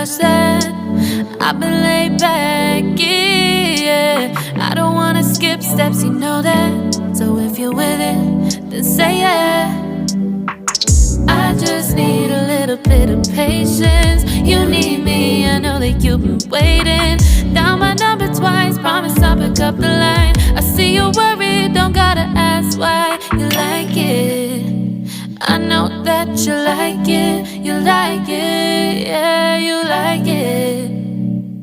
rush that. I've been laid back, yeah. I don't wanna skip steps, you know that. So if you're with it, then say yeah. I just need a little bit of patience. You need me, I know that you've been waiting. Down my number twice, promise I'll pick up the line. I see you worried, don't gotta ask why. You like it, I know that you like it. You like it, yeah, you like it.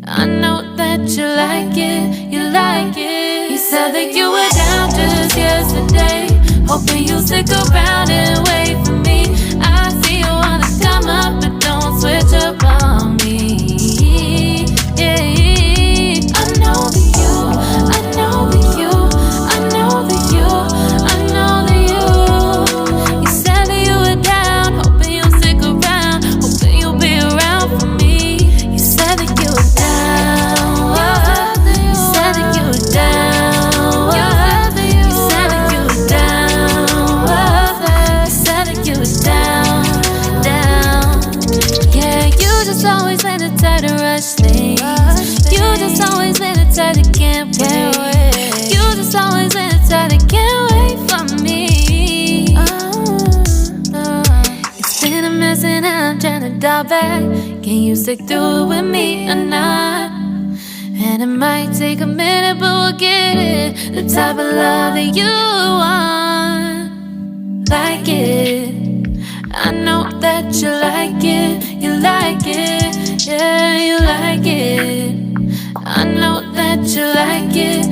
I know that you like it, you like it. You said that you were down just yesterday, hoping you'll stick around and wait for me. I see you wanna come up, but don't switch up on me. Yeah. I know that you, I know that you, I know that you, I know that you. You said that you were down, hoping you'll stick around, hoping you'll be around for me. You said that you were down, you said that you were down, you said that you were down, you said that you were down, down. Yeah, you just always been the type to rush things. You just always been the type that can't wait. You just always been the type that can't wait for me. It's been a mess and I'm trying to dial back. Can you stick through it with me or not? And it might take a minute, but we'll get it. The type of love that you want. Like it, I know that you like it. You like it, yeah, you like it. I know that you like it.